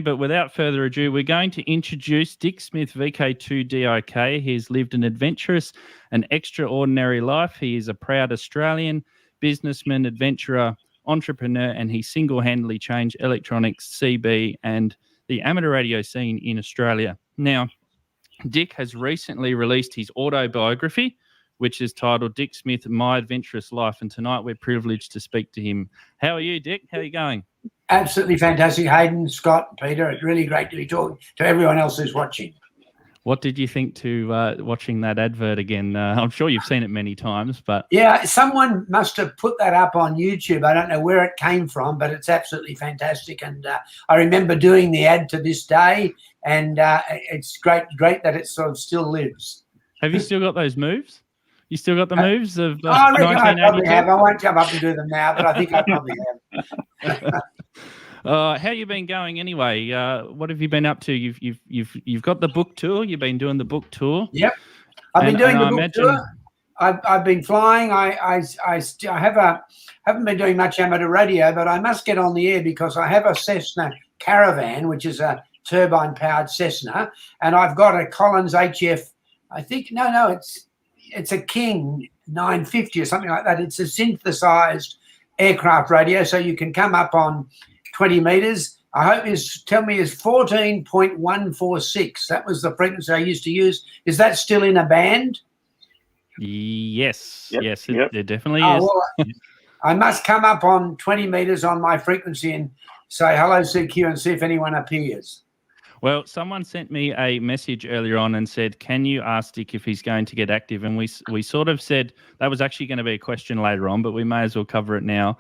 But without further ado, we're going to introduce Dick Smith, VK2DIK. He's lived an adventurous and extraordinary life. He is a proud Australian businessman, adventurer, entrepreneur, and he single-handedly changed electronics, CB, and the amateur radio scene in Australia. Now, Dick has recently released his autobiography, which is titled Dick Smith, My Adventurous Life, and tonight we're privileged to speak to him. How are you, Dick? How are you going? Absolutely fantastic, Hayden, Scott, Peter. It's really great to be talking to everyone else who's watching. What did you think to watching that advert again? I'm sure you've seen it many times, but... Yeah, someone must have put that up on YouTube. I don't know where it came from, but it's absolutely fantastic. And I remember doing the ad to this day, and it's great that it sort of still lives. Have you still got those moves? You still got the moves of I reckon I probably have. I won't jump up and do them now, but I think I probably have. How you been going anyway? What have you been up to? You've got the book tour. You've been doing the book tour. Yep, I've been doing the book tour. I've been flying. I haven't been doing much amateur radio, but I must get on the air because I have a Cessna Caravan, which is a turbine-powered Cessna, and I've got a Collins HF. I think it's a King 950 or something like that. It's a synthesized aircraft radio, so you can come up on 20 meters. I hope is 14.146. That was the frequency I used to use. Is that still in a band? Yes. Yep. Yes, it definitely is. Well, I must come up on 20 meters on my frequency and say hello, CQ, and see if anyone appears. Well, someone sent me a message earlier on and said, can you ask Dick if he's going to get active? And we sort of said that was actually going to be a question later on, but we may as well cover it now.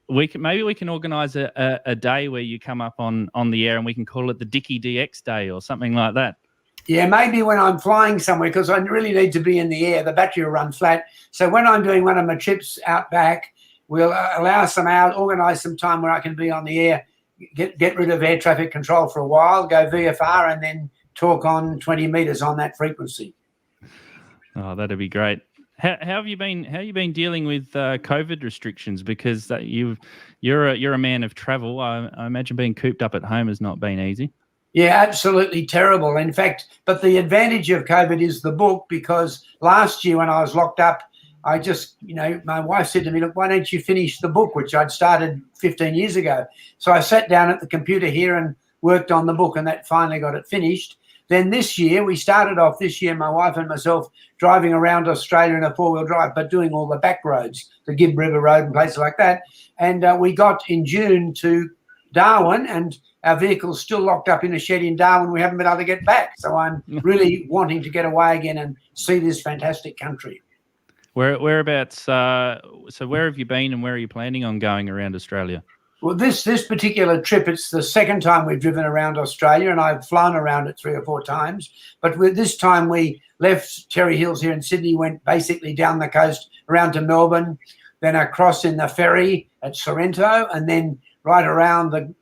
Maybe we can organise a day where you come up on the air and we can call it the Dickie DX Day or something like that. Yeah, maybe when I'm flying somewhere, because I really need to be in the air. The battery will run flat. So when I'm doing one of my trips out back, we'll organise some time where I can be on the air, get rid of air traffic control for a while, go VFR, and then talk on 20 meters on that frequency. Oh, that'd be great. How have you been? How you been dealing with COVID restrictions? Because you're a man of travel. I imagine being cooped up at home has not been easy. Yeah, absolutely terrible. In fact, but the advantage of COVID is the book, because last year when I was locked up, I just, my wife said to me, look, why don't you finish the book, which I'd started 15 years ago. So I sat down at the computer here and worked on the book, and that finally got it finished. Then this year, my wife and myself, driving around Australia in a four-wheel drive, but doing all the back roads, the Gibb River Road and places like that. And we got in June to Darwin, and our vehicle's still locked up in a shed in Darwin. We haven't been able to get back. So I'm really wanting to get away again and see this fantastic country. Whereabouts? So where have you been, and where are you planning on going around Australia? Well, this particular trip, it's the second time we've driven around Australia, and I've flown around it 3 or 4 times. But this time we left Terry Hills here in Sydney, went basically down the coast around to Melbourne, then across in the ferry at Sorrento, and then right around the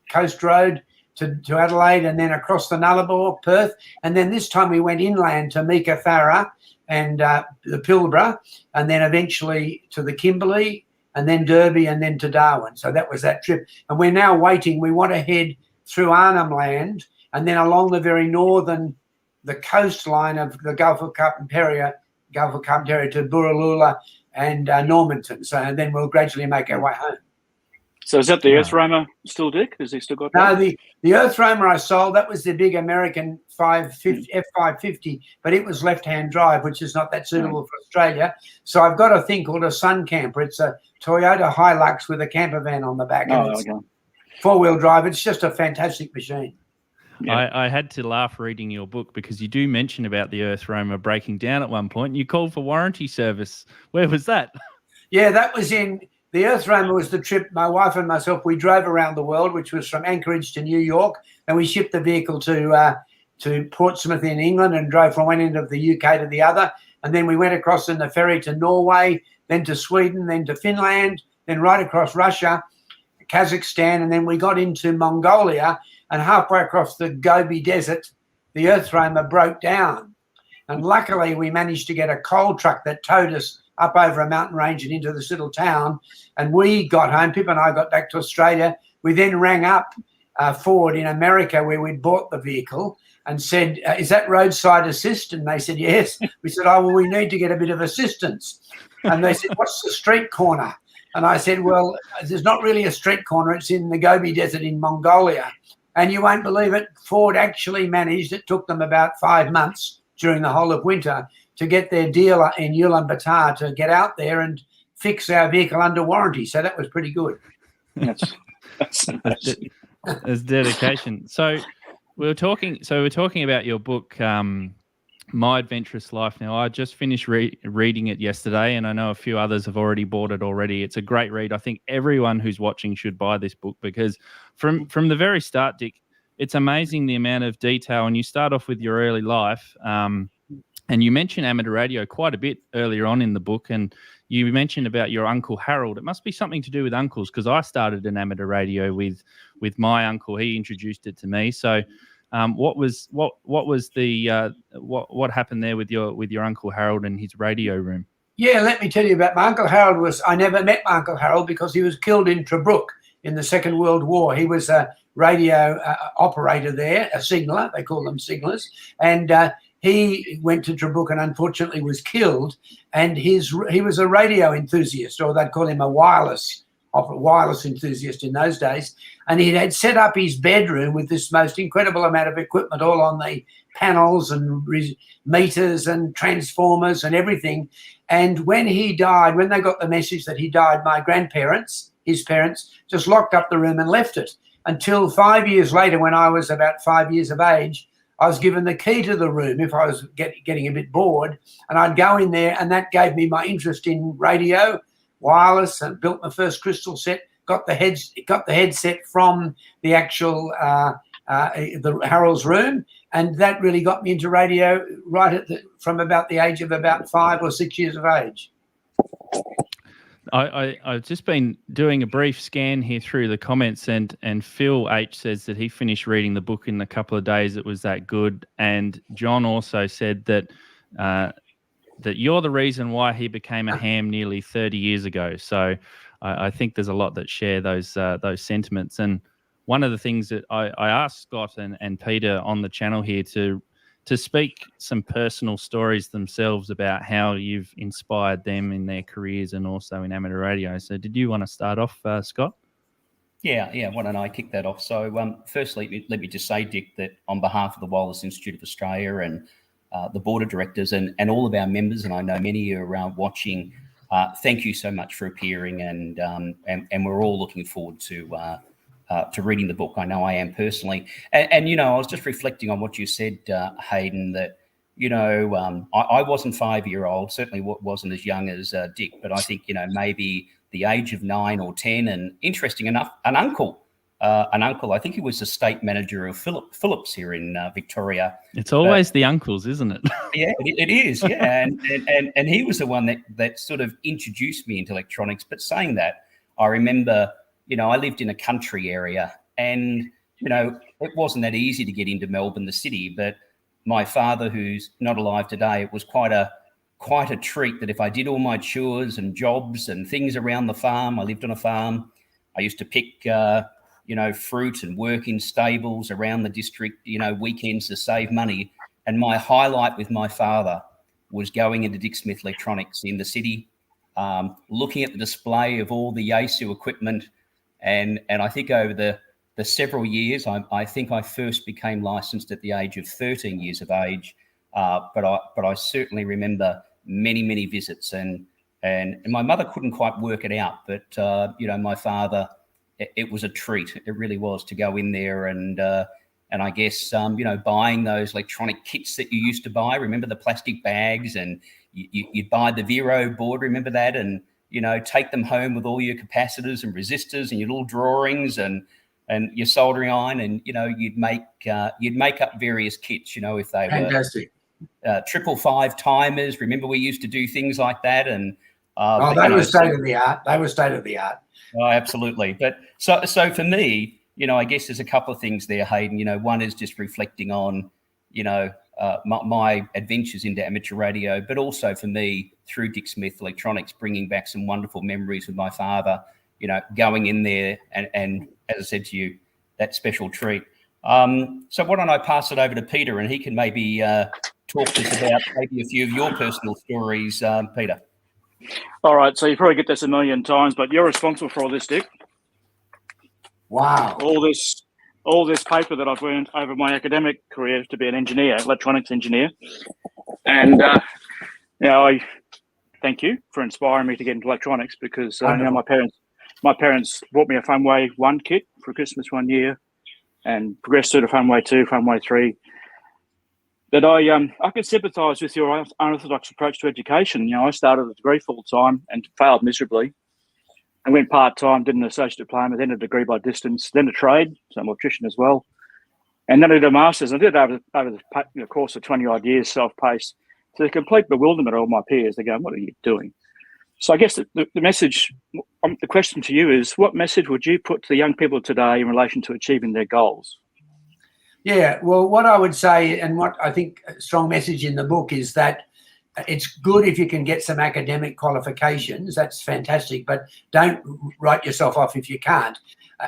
coast road to Adelaide, and then across the Nullarbor, Perth. And then this time we went inland to Meekatharra and the Pilbara, and then eventually to the Kimberley, and then Derby, and then to Darwin. So that was that trip. And we're now waiting. We want to head through Arnhem Land and then along the very the coastline of the Gulf of Carpentaria to Burralula and Normanton. So and then we'll gradually make our way home. So is that the Earth Roamer still, Dick? Has he still got that? No, the Earth Roamer I sold, that was the big American F550, but it was left-hand drive, which is not that suitable for Australia. So I've got a thing called a Sun Camper. It's a Toyota Hilux with a camper van on the back. And it's four-wheel drive. It's just a fantastic machine. Yeah. I had to laugh reading your book because you do mention about the Earth Roamer breaking down at one point. You called for warranty service. Where was that? Yeah, that was in... The Earth Roamer was the trip my wife and myself, we drove around the world, which was from Anchorage to New York, and we shipped the vehicle to Portsmouth in England and drove from one end of the UK to the other. And then we went across in the ferry to Norway, then to Sweden, then to Finland, then right across Russia, Kazakhstan, and then we got into Mongolia, and halfway across the Gobi Desert, the Earth Roamer broke down. And luckily we managed to get a coal truck that towed us up over a mountain range and into this little town. And we got home, Pip and I got back to Australia. We then rang up Ford in America where we'd bought the vehicle and said, is that roadside assist? And they said, yes. We said, oh, well, we need to get a bit of assistance. And they said, what's the street corner? And I said, well, there's not really a street corner. It's in the Gobi Desert in Mongolia. And you won't believe it, Ford actually managed, it took them about 5 months during the whole of winter to get their dealer in Ulaanbaatar to get out there and fix our vehicle under warranty. So that was pretty good. That's There's dedication. So we're talking about your book, My Adventurous Life. Now, I just finished reading it yesterday, and I know a few others have already bought it already. It's a great read. I think everyone who's watching should buy this book because from the very start, Dick, it's amazing the amount of detail. And you start off with your early life, and you mentioned amateur radio quite a bit earlier on in the book, and you mentioned about your Uncle Harold. It must be something to do with uncles because I started an amateur radio with my uncle. He introduced it to me. So what happened there with your Uncle Harold and his radio room? Yeah, let me tell you about my Uncle Harold. I never met my Uncle Harold because he was killed in Tobruk in the Second World War. He was a radio operator there, a signaller. They call them signallers. And he went to Tobruk and unfortunately was killed. And he was a radio enthusiast, or they'd call him a wireless enthusiast in those days. And he had set up his bedroom with this most incredible amount of equipment all on the panels and meters and transformers and everything. And when he died, when they got the message that he died, my grandparents, his parents, just locked up the room and left it until 5 years later, when I was about 5 years of age, I was given the key to the room if I was getting a bit bored, and I'd go in there, and that gave me my interest in radio, wireless, and built my first crystal set. Got the headset from the actual the Harold's room, and that really got me into radio from about the age of about 5 or 6 years of age. I've just been doing a brief scan here through the comments, and Phil H says that he finished reading the book in a couple of days. It was that good. And John also said that that you're the reason why he became a ham nearly 30 years ago. So I think there's a lot that share those sentiments. And one of the things that I asked Scott and Peter on the channel here to speak some personal stories themselves about how you've inspired them in their careers and also in amateur radio. So did you want to start off, Scott? Yeah. Why don't I kick that off? So firstly, let me just say, Dick, that on behalf of the Wireless Institute of Australia and the board of directors and all of our members, and I know many are watching, thank you so much for appearing, and we're all looking forward to reading the book. I know I am personally. And you know, I was just reflecting on what you said, Hayden, that, you know, I wasn't 5 year old, certainly wasn't as young as Dick, but I think, you know, maybe the age of 9 or 10. And interesting enough, an uncle, I think he was the state manager of Philips here in Victoria. It's always the uncles, isn't it? Yeah, it is. Yeah. And he was the one that sort of introduced me into electronics. But saying that, I remember, you know, I lived in a country area and, you know, it wasn't that easy to get into Melbourne, the city. But my father, who's not alive today, it was quite a treat that if I did all my chores and jobs and things around the farm, I lived on a farm, I used to pick, you know, fruit and work in stables around the district, you know, weekends to save money. And my highlight with my father was going into Dick Smith Electronics in the city, looking at the display of all the Yaesu equipment. And I think over the several years, I think I first became licensed at the age of 13 years of age. But I certainly remember many visits, and my mother couldn't quite work it out. But you know, my father, it was a treat. It really was to go in there and I guess you know, buying those electronic kits that you used to buy. Remember the plastic bags, and you'd buy the Vero board. Remember that, and you know, take them home with all your capacitors and resistors and your little drawings and your soldering iron, and you know, you'd make up various kits. You know, if they Fantastic. were 555 timers. Remember, we used to do things like that, and they were state of the art. They were state of the art. Oh, absolutely. But so for me, you know, I guess there's a couple of things there, Hayden. You know, one is just reflecting on, you know, my adventures into amateur radio, but also for me through Dick Smith Electronics, bringing back some wonderful memories with my father, you know, going in there and as I said to you, special treat. So why don't I pass it over to Peter, and he can maybe talk to us about maybe a few of your personal stories, Peter. All right, so you probably get this a million times, but you're responsible for all this, Dick. Wow. All this paper that I've learned over my academic career to be an engineer, electronics engineer. And, I thank you for inspiring me to get into electronics, because my parents bought me a Funway 1 kit for Christmas one year and progressed through to Funway 2, Funway 3. That I could sympathise with your unorthodox approach to education. I started a degree full-time and failed miserably. I went part-time, did an associate diploma, then a degree by distance, then a trade, so I'm an electrician as well. And then I did a master's. I did it over the course of 20-odd years, self-paced, to the complete bewilderment of all my peers. They go, what are you doing? So I guess the message, the question to you is, what message would you put to the young people today in relation to achieving their goals? Yeah, well, what I would say, and what I think a strong message in the book, is that it's good if you can get some academic qualifications. That's fantastic, but don't write yourself off if you can't.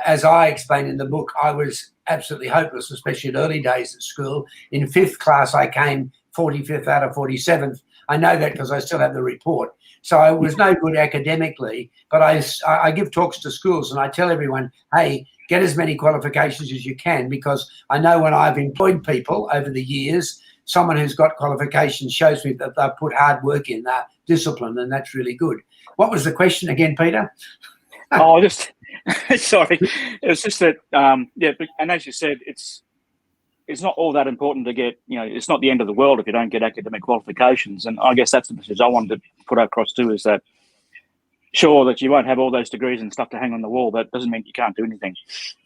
As I explain in the book, I was absolutely hopeless, especially in early days at school. In 5th class, I came 45th out of 47th. I know that because I still have the report. So I was no good academically, but I give talks to schools and I tell everyone, hey, get as many qualifications as you can, because I know when I've employed people over the years, someone who's got qualifications shows me that they've put hard work in, they're disciplined, and that's really good. What was the question again, Peter? Sorry. It's just that, and as you said, it's not all that important to get, it's not the end of the world if you don't get academic qualifications. And I guess that's the message I wanted to put across too, is that sure, that you won't have all those degrees and stuff to hang on the wall, that doesn't mean you can't do anything.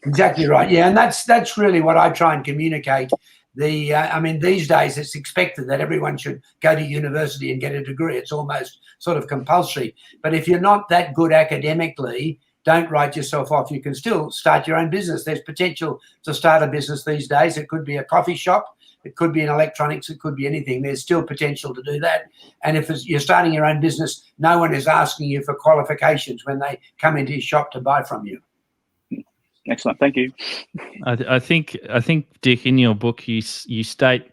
Exactly right. Yeah, and that's really what I try and communicate. These days it's expected that everyone should go to university and get a degree. It's almost sort of compulsory. But if you're not that good academically, don't write yourself off. You can still start your own business. There's potential to start a business these days. It could be a coffee shop. It could be in electronics. It could be anything. There's still potential to do that. And if you're starting your own business, no one is asking you for qualifications when they come into your shop to buy from you. Excellent. Thank you. I think, Dick, in your book, you state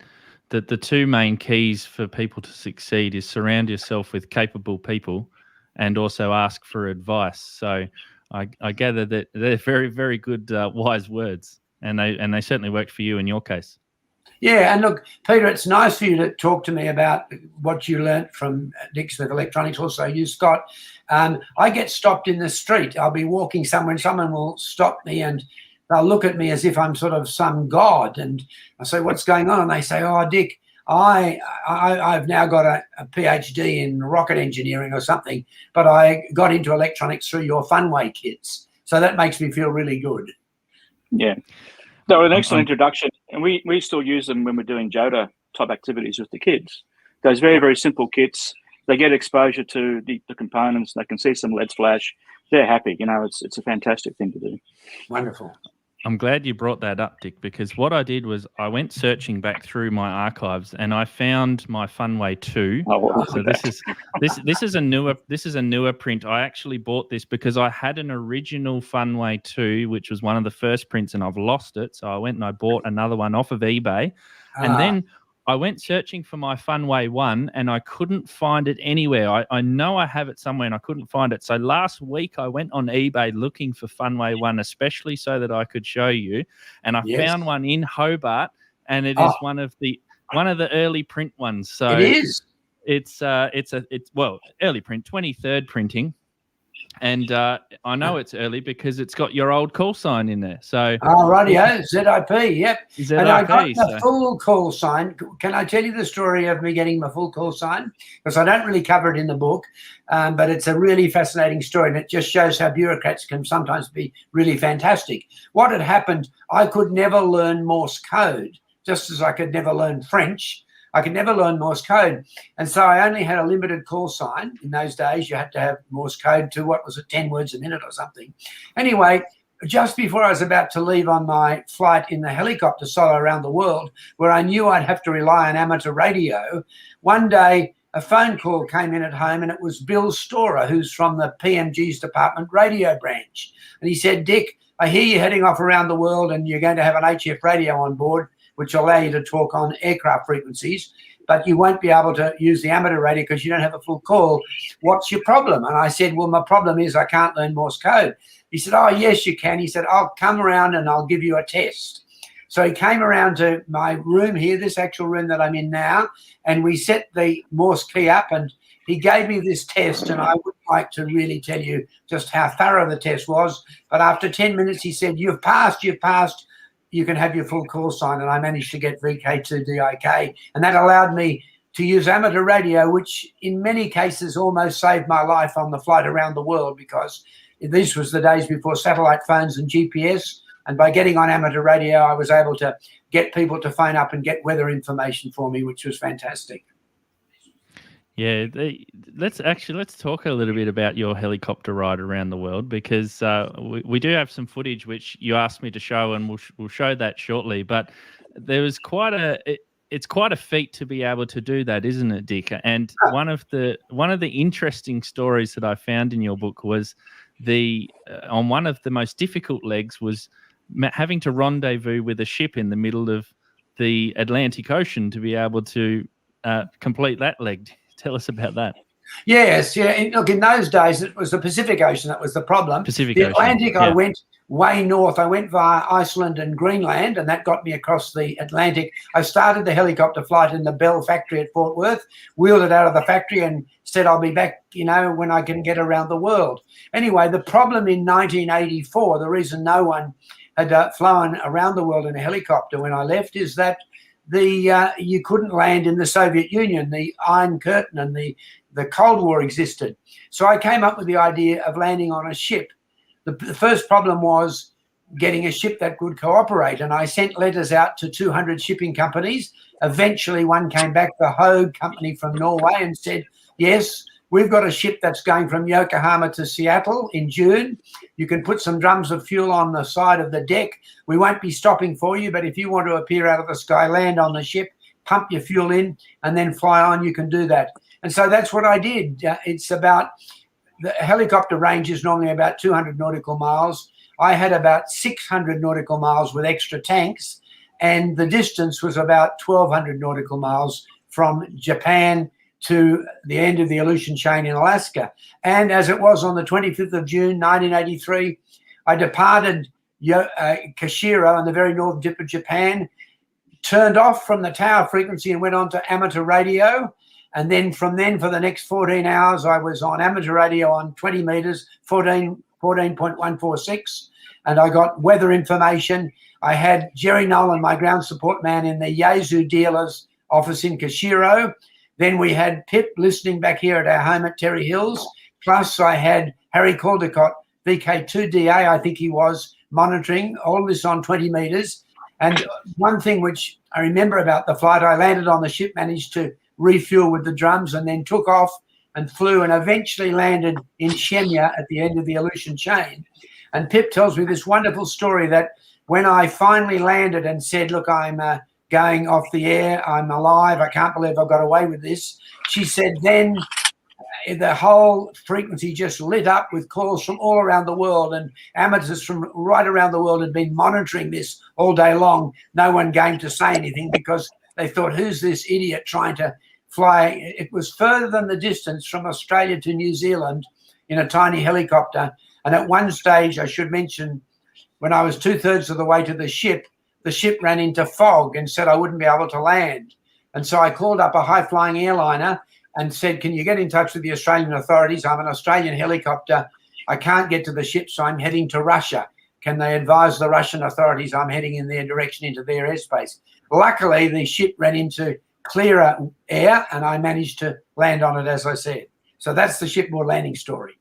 that the two main keys for people to succeed is surround yourself with capable people and also ask for advice. So I gather that they're very, very good, wise words, and they certainly worked for you in your case. Yeah, and look, Peter, it's nice for you to talk to me about what you learnt from Dick Smith Electronics. Also, you, Scott. I get stopped in the street. I'll be walking somewhere and someone will stop me and they'll look at me as if I'm sort of some god. And I say, what's going on? And they say, oh, Dick, I've now got a PhD in rocket engineering or something, but I got into electronics through your Funway kits. So that makes me feel really good. Yeah. They were an excellent introduction, and we still use them when we're doing JOTA type activities with the kids. Those very, very simple kits, they get exposure to the components, they can see some LEDs flash, they're happy. It's a fantastic thing to do. Wonderful. I'm glad you brought that up, Dick, because what I did was I went searching back through my archives and I found my Funway 2. So this is a newer print. I actually bought this because I had an original Funway 2, which was one of the first prints, and I've lost it. So I went and I bought another one off of eBay, and then I went searching for my Funway 1 and I couldn't find it anywhere. I know I have it somewhere and I couldn't find it. So last week I went on eBay looking for Funway 1, especially so that I could show you. And I found one in Hobart, and it is one of the early print ones. So it is. It's early print, 23rd printing. And I know it's early because it's got your old call sign in there. So rightio, ZIP, yep. ZIP, and I got the full call sign. Can I tell you the story of me getting my full call sign? Because I don't really cover it in the book, but it's a really fascinating story, and it just shows how bureaucrats can sometimes be really fantastic. What had happened, I could never learn Morse code, just as I could never learn French. I could never learn Morse code. And so I only had a limited call sign. In those days, you had to have Morse code to, 10 words a minute or something. Anyway, just before I was about to leave on my flight in the helicopter solo around the world, where I knew I'd have to rely on amateur radio, one day a phone call came in at home, and it was Bill Storer, who's from the PMG's department radio branch. And he said, Dick, I hear you're heading off around the world and you're going to have an HF radio on board, which will allow you to talk on aircraft frequencies, but you won't be able to use the amateur radio because you don't have a full call. What's your problem? And I said, well, my problem is I can't learn Morse code. He said, oh, yes, you can. He said, I'll come around and I'll give you a test. So he came around to my room here, this actual room that I'm in now, and we set the Morse key up, and he gave me this test, and I would like to really tell you just how thorough the test was. But after 10 minutes, he said, you've passed, you can have your full call sign. And I managed to get VK2DIK, and that allowed me to use amateur radio, which in many cases almost saved my life on the flight around the world, because these was the days before satellite phones and GPS. And by getting on amateur radio, I was able to get people to phone up and get weather information for me, which was fantastic. Yeah, let's talk a little bit about your helicopter ride around the world, because we do have some footage which you asked me to show, and we'll show that shortly. But there was it's quite a feat to be able to do that, isn't it, Dick? And one of the interesting stories that I found in your book was on one of the most difficult legs was having to rendezvous with a ship in the middle of the Atlantic Ocean to be able to complete that leg. Tell us about that. Yes, yeah. Look, in those days, it was the Pacific Ocean that was the problem. The Atlantic, yeah. I went way north. I went via Iceland and Greenland, and that got me across the Atlantic. I started the helicopter flight in the Bell factory at Fort Worth, wheeled it out of the factory and said, I'll be back, when I can get around the world. Anyway, the problem in 1984, the reason no one had flown around the world in a helicopter when I left, is that you couldn't land in the Soviet Union. The Iron Curtain and the Cold War existed. So I came up with the idea of landing on a ship. The first problem was getting a ship that could cooperate, and I sent letters out to 200 shipping companies. Eventually one came back, the Hogue company from Norway, and said, yes, we've got a ship that's going from Yokohama to Seattle in June. You can put some drums of fuel on the side of the deck. We won't be stopping for you, but if you want to appear out of the sky, land on the ship, pump your fuel in, and then fly on, you can do that. And so that's what I did. It's about, the helicopter range is normally about 200 nautical miles. I had about 600 nautical miles with extra tanks, and the distance was about 1,200 nautical miles from Japan to the end of the Aleutian chain in Alaska. And as it was on the 25th of June, 1983, I departed Kashiro on the very northern tip of Japan, turned off from the tower frequency and went on to amateur radio. And then from then, for the next 14 hours, I was on amateur radio on 20 meters, 14.146, and I got weather information. I had Jerry Nolan, my ground support man, in the Yaesu dealer's office in Kashiro. Then we had Pip listening back here at our home at Terry Hills. Plus I had Harry Caldecott, VK2DA, I think he was, monitoring all this on 20 meters. And one thing which I remember about the flight, I landed on the ship, managed to refuel with the drums, and then took off and flew and eventually landed in Shemya at the end of the Aleutian chain. And Pip tells me this wonderful story that when I finally landed and said, look, I'm going off the air, I'm alive, I can't believe I got away with this, she said then the whole frequency just lit up with calls from all around the world, and amateurs from right around the world had been monitoring this all day long. No one came to say anything because they thought, who's this idiot trying to fly? It was further than the distance from Australia to New Zealand in a tiny helicopter. And at one stage, I should mention, when I was 2/3 of the way to the ship ran into fog and said I wouldn't be able to land. And so I called up a high-flying airliner and said, can you get in touch with the Australian authorities? I'm an Australian helicopter. I can't get to the ship, so I'm heading to Russia. Can they advise the Russian authorities I'm heading in their direction into their airspace? Luckily, the ship ran into clearer air, and I managed to land on it, as I said. So that's the shipboard landing story.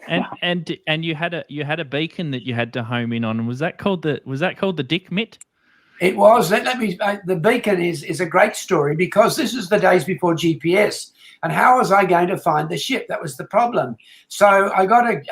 And you had a beacon that you had to home in on. Was that called the Dick Mitt? It was. The beacon is a great story because this is the days before GPS. And how was I going to find the ship? That was the problem. So I got an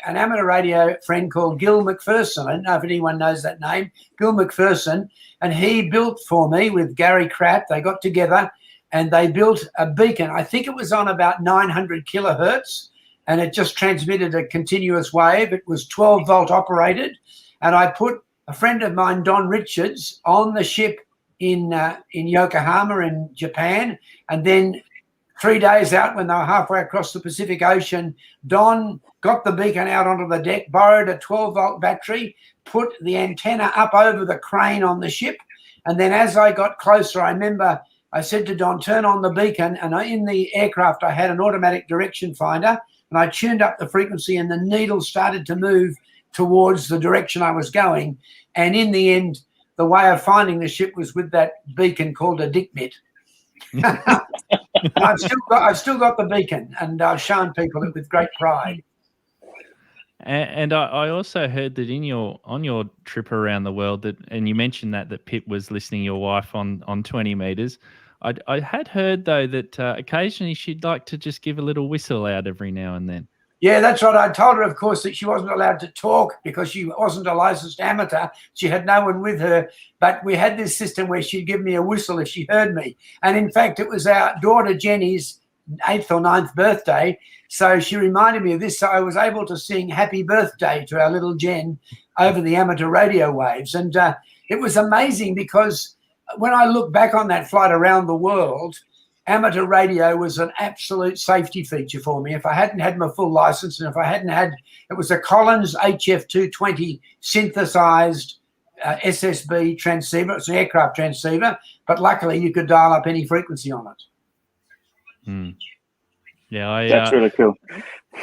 amateur radio friend called Gil McPherson. I don't know if anyone knows that name, Gil McPherson. And he built for me with Gary Kratt. They got together and they built a beacon. I think it was on about 900 kilohertz, and it just transmitted a continuous wave. It was 12-volt operated. and I put a friend of mine, Don Richards, on the ship in Yokohama in Japan, and then 3 days out when they were halfway across the Pacific Ocean, Don got the beacon out onto the deck, borrowed a 12-volt battery, put the antenna up over the crane on the ship, and then as I got closer, I remember I said to Don, turn on the beacon, and in the aircraft I had an automatic direction finder, and I tuned up the frequency and the needle started to move towards the direction I was going. And in the end, the way of finding the ship was with that beacon called a dick mitt. I've still got the beacon, and I've shown people it with great pride. And I also heard that on your trip around the world and you mentioned that Pip was listening to your wife on 20 meters. I had heard though that occasionally she'd like to just give a little whistle out every now and then. Yeah, that's right. I told her, of course, that she wasn't allowed to talk because she wasn't a licensed amateur. She had no one with her. But we had this system where she'd give me a whistle if she heard me. And in fact, it was our daughter Jenny's 8th or 9th birthday. So she reminded me of this. So I was able to sing happy birthday to our little Jen over the amateur radio waves. And it was amazing because when I look back on that flight around the world, amateur radio was an absolute safety feature for me. If I hadn't had my full license and if I hadn't had, it was a Collins HF220 synthesized SSB transceiver. It's an aircraft transceiver, but luckily you could dial up any frequency on it. Hmm. Yeah, that's really cool.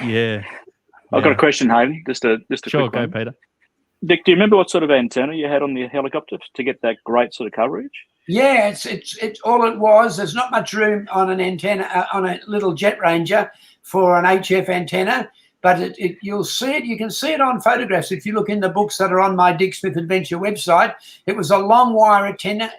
Yeah, I've got a question, Hayden. Just a sure, quick one. go, Peter. Dick, do you remember what sort of antenna you had on the helicopter to get that great sort of coverage? Yeah, it's all it was. There's not much room on an antenna on a little Jet Ranger for an HF antenna, but you'll see it. You can see it on photographs if you look in the books that are on my Dick Smith Adventure website. It was a long wire antenna.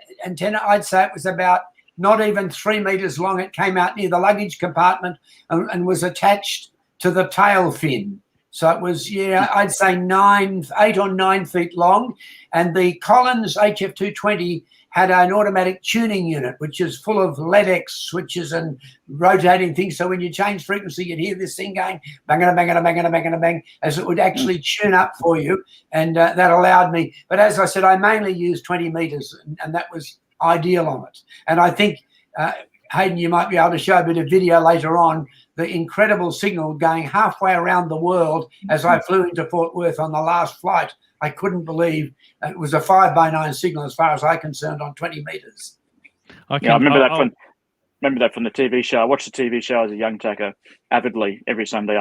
I'd say it was about not even 3 meters long. It came out near the luggage compartment and was attached to the tail fin. So it was, I'd say 8 or 9 feet long. And the Collins HF220 had an automatic tuning unit, which is full of LEDX switches and rotating things. So when you change frequency, you'd hear this thing going bang, as it would actually tune up for you. And that allowed me. But as I said, I mainly used 20 meters, and that was ideal on it. And I think, Hayden, you might be able to show a bit of video later on, the incredible signal going halfway around the world as I flew into Fort Worth on the last flight. I couldn't believe it was a 5x9 signal as far as I'm concerned on 20 meters. I remember that from the TV show. I watched the TV show as a young tacker avidly every Sunday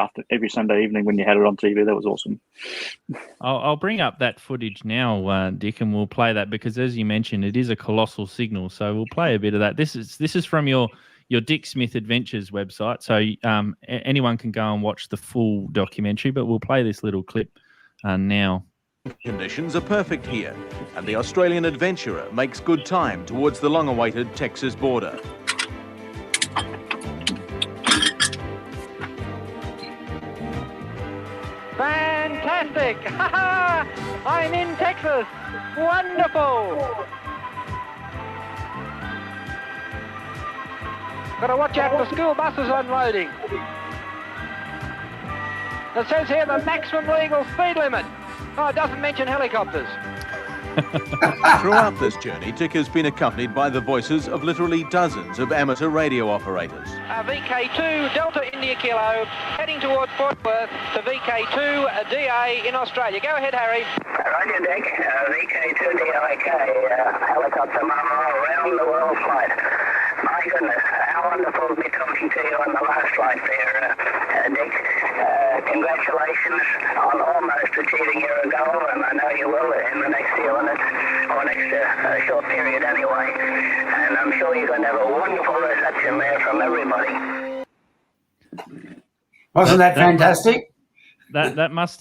evening when you had it on TV. That was awesome. I'll bring up that footage now, Dick, and we'll play that because, as you mentioned, it is a colossal signal. So we'll play a bit of that. This is from your Dick Smith Adventures website. So anyone can go and watch the full documentary, but we'll play this little clip now. Conditions are perfect here, and the Australian adventurer makes good time towards the long-awaited Texas border. Fantastic! I'm in Texas! Wonderful! Got to watch out for school buses unloading. It says here the maximum legal speed limit. Oh, it doesn't mention helicopters. Throughout this journey, Dick has been accompanied by the voices of literally dozens of amateur radio operators. VK2 Delta India Kilo, heading towards Fort Worth to VK2 DA in Australia. Go ahead, Harry. Roger, Dick. VK2 DIK, helicopter mama around the world flight. My goodness, how wonderful to be talking to you on the last flight there, Dick. Congratulations on almost achieving your goal, and I know you will in the next few minutes, or next short period anyway. And I'm sure you're going to have a wonderful reception there from everybody. Wasn't that fantastic? That must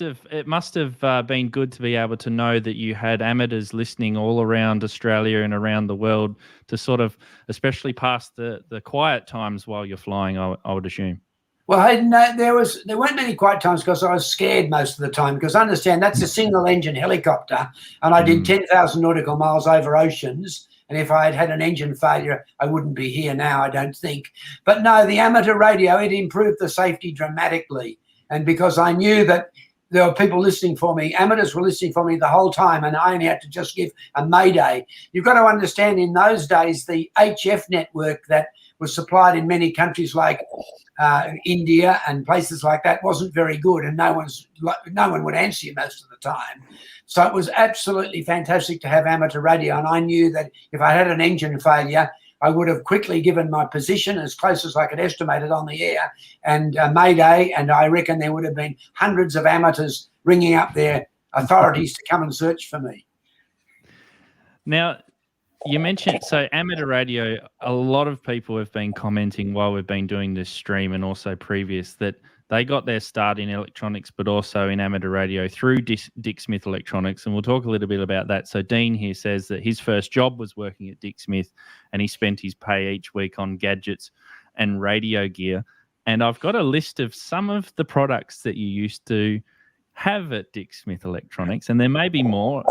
have been good to be able to know that you had amateurs listening all around Australia and around the world to sort of, especially past the quiet times while you're flying, I would assume. Well, Hayden, there weren't many quiet times because I was scared most of the time, because I understand that's a single engine helicopter and I did 10,000 nautical miles over oceans. And if I had had an engine failure, I wouldn't be here now, I don't think. But no, the amateur radio, it improved the safety dramatically. And because I knew that there were people listening for me. Amateurs were listening for me the whole time, and I only had to just give a mayday. You've got to understand, in those days, the HF network that was supplied in many countries like India and places like that wasn't very good, and no one would answer you most of the time. So it was absolutely fantastic to have amateur radio, and I knew that if I had an engine failure, I would have quickly given my position as close as I could estimate it on the air and mayday, and I reckon there would have been hundreds of amateurs ringing up their authorities to come and search for me. Now, you mentioned, so amateur radio, a lot of people have been commenting while we've been doing this stream and also previous that they got their start in electronics, but also in amateur radio through Dick Smith Electronics. And we'll talk a little bit about that. So Dean here says that his first job was working at Dick Smith, and he spent his pay each week on gadgets and radio gear. And I've got a list of some of the products that you used to have at Dick Smith Electronics, and there may be more.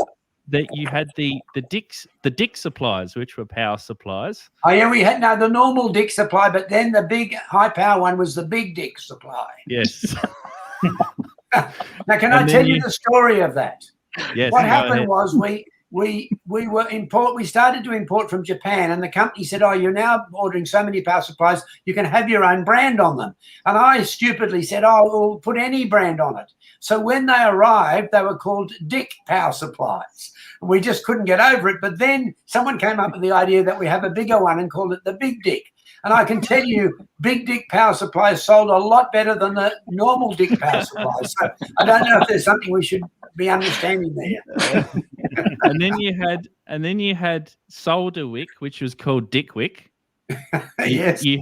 That you had the Dick supplies, which were power supplies. Oh yeah, we had the normal Dick supply, but then the big high power one was the big Dick supply. Yes. Now, can I tell you the story of that? Yes. What happened was we started to import from Japan, and the company said, "Oh, you're now ordering so many power supplies, you can have your own brand on them." And I stupidly said, "Oh, we'll put any brand on it." So when they arrived, they were called Dick power supplies. We just couldn't get over it. But then someone came up with the idea that we have a bigger one and called it the Big Dick. And I can tell you, Big Dick power supplies sold a lot better than the normal Dick power supplies. So I don't know if there's something we should be understanding there. And then you had Solder Wick, which was called Dick Wick. Yes. You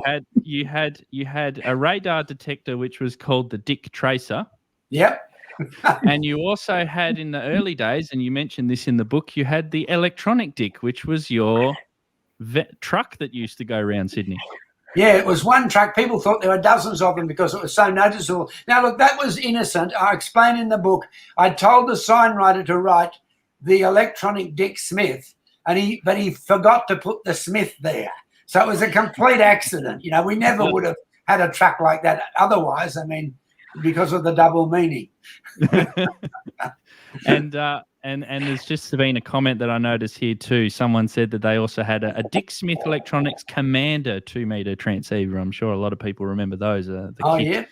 had a radar detector, which was called the Dick Tracer. Yep. And you also had, in the early days, and you mentioned this in the book, you had the electronic Dick, which was your truck that used to go around Sydney. Yeah, it was one truck. People thought there were dozens of them because it was so noticeable. Now, look, that was innocent. I explain in the book, I told the signwriter to write the electronic Dick Smith, but he forgot to put the Smith there. So it was a complete accident. You know, we never would have had a truck like that otherwise. I mean, because of the double meaning. And there's just been a comment that I noticed here too. Someone said that they also had a Dick Smith Electronics Commander 2-meter transceiver. I'm sure a lot of people remember those. Yeah.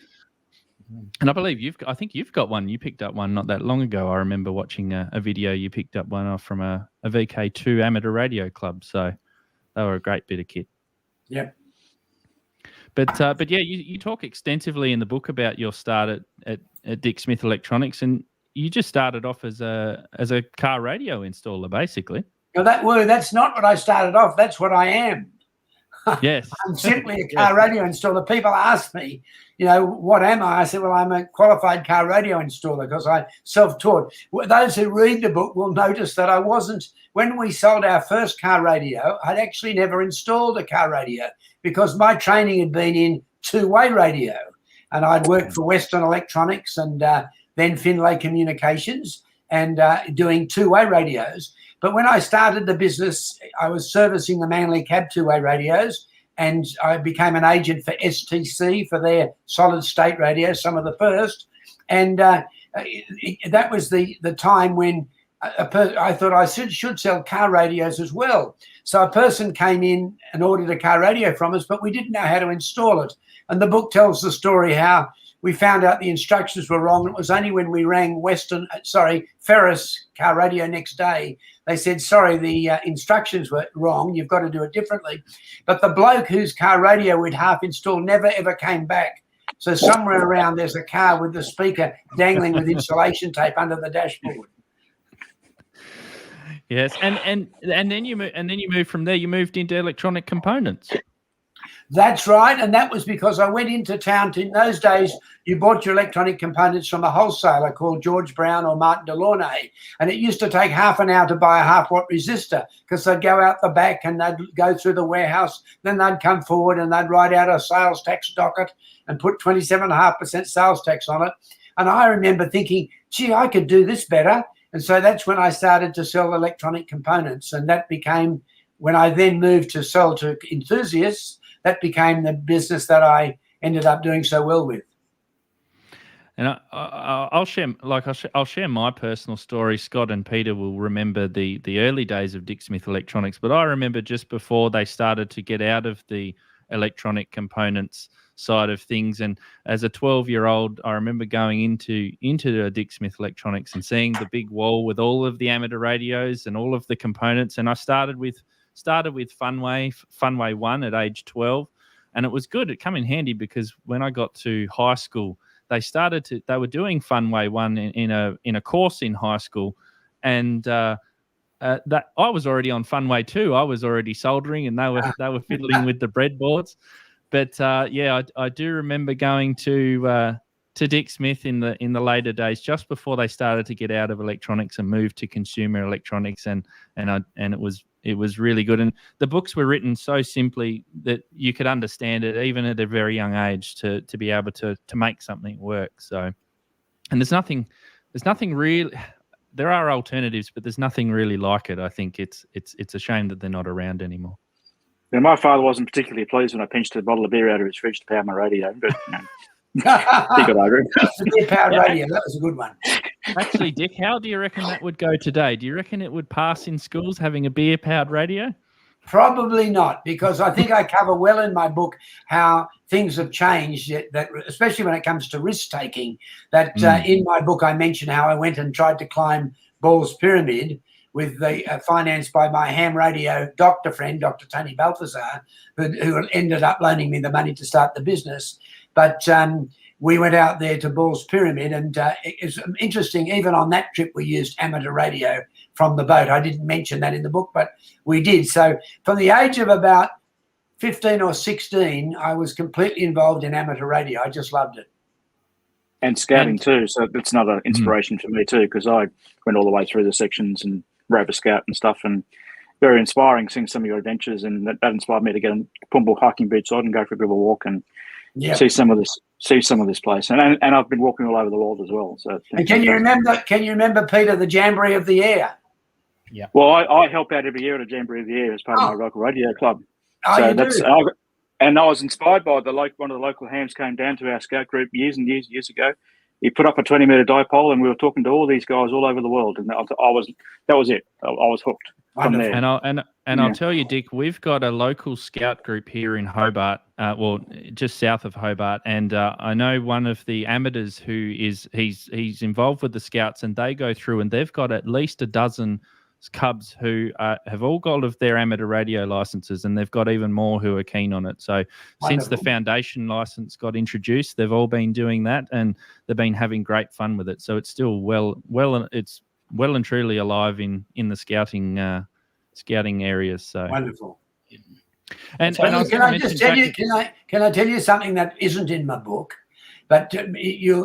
And I think you've got one. You picked up one not that long ago. I remember watching a video. You picked up one off from a VK2 amateur radio club. So they were a great bit of kit. Yep. But yeah, you talk extensively in the book about your start at Dick Smith Electronics, and you just started off as a car radio installer, basically. Now that's not what I started off. That's what I am. Yes. I'm simply a car radio installer. People ask me, what am I? I said, well, I'm a qualified car radio installer because I self-taught. Those who read the book will notice that I wasn't, when we sold our first car radio, I'd actually never installed a car radio because my training had been in two-way radio. And I'd worked for Western Electronics and then Finlay Communications and doing two-way radios. But when I started the business, I was servicing the Manly Cab two-way radios, and I became an agent for STC for their solid-state radios, some of the first. And that was the time when I thought I should sell car radios as well. So a person came in and ordered a car radio from us, but we didn't know how to install it. And the book tells the story how we found out the instructions were wrong. It was only when we rang Ferris car radio next day, they said, sorry, the instructions were wrong. You've got to do it differently. But the bloke whose car radio we'd half installed never, ever came back. So somewhere around there's a car with the speaker dangling with insulation tape under the dashboard. Yes, and then you moved from there. You moved into electronic components. That's right, and that was because I went into town. In those days, you bought your electronic components from a wholesaler called George Brown or Martin Delaunay, and it used to take half an hour to buy a half-watt resistor because they'd go out the back and they'd go through the warehouse, then they'd come forward and they'd write out a sales tax docket and put 27.5% sales tax on it. And I remember thinking, gee, I could do this better. And so that's when I started to sell electronic components, and that became, when I then moved to sell to enthusiasts, that became the business that I ended up doing so well with. And I'll share, I'll share my personal story. Scott and Peter will remember the early days of Dick Smith Electronics, but I remember just before they started to get out of the electronic components side of things. And as a 12-year-old, I remember going into Dick Smith Electronics and seeing the big wall with all of the amateur radios and all of the components. And I started with Funway 1 at age 12, and it was good. It came in handy because when I got to high school, they were doing Funway 1 in a course in high school, and that I was already on Funway 2. I was already soldering, and they were fiddling with the breadboards. But I do remember going to Dick Smith in the later days, just before they started to get out of electronics and move to consumer electronics, and it was really good. And the books were written so simply that you could understand it even at a very young age to be able to make something work. So, and there's nothing real. There are alternatives, but there's nothing really like it. I think it's a shame that they're not around anymore. Yeah, my father wasn't particularly pleased when I pinched a bottle of beer out of his fridge to power my radio, but he got over it. The beer-powered radio, that was a good one. Actually, Dick, how do you reckon that would go today? Do you reckon it would pass in schools having a beer-powered radio? Probably not, because I think I cover well in my book how things have changed, that especially when it comes to risk-taking. That in my book I mention how I went and tried to climb Ball's Pyramid with the financed by my ham radio doctor friend, Dr. Tony Balthazar, who ended up loaning me the money to start the business. But we went out there to Ball's Pyramid, and it's interesting, even on that trip we used amateur radio from the boat. I didn't mention that in the book, but we did. So from the age of about 15 or 16, I was completely involved in amateur radio. I just loved it. And scouting too, so that's another inspiration for me too, because I went all the way through the sections and Rover Scout and stuff, and very inspiring seeing some of your adventures, and that inspired me to get Pumble hiking boots on and go for a bit of a walk and see some of this place, and I've been walking all over the world as well. So, and can you remember, Peter, the Jamboree of the Air? Yeah. Well, I help out every year at a Jamboree of the Air as part of my local radio club. Oh, So and I was inspired by one of the local hams came down to our scout group years and years ago. He put up a 20-meter dipole, and we were talking to all these guys all over the world, and that was it. I was hooked from there. And I'll tell you, Dick, we've got a local scout group here in Hobart, just south of Hobart, and I know one of the amateurs he's involved with the scouts, and they go through and they've got at least a dozen cubs who have all got of their amateur radio licenses, and they've got even more who are keen on it. So since the foundation license got introduced, they've all been doing that, and they've been having great fun with it. So it's still it's well and truly alive in the scouting areas. So wonderful. And can I tell you something that isn't in my book? But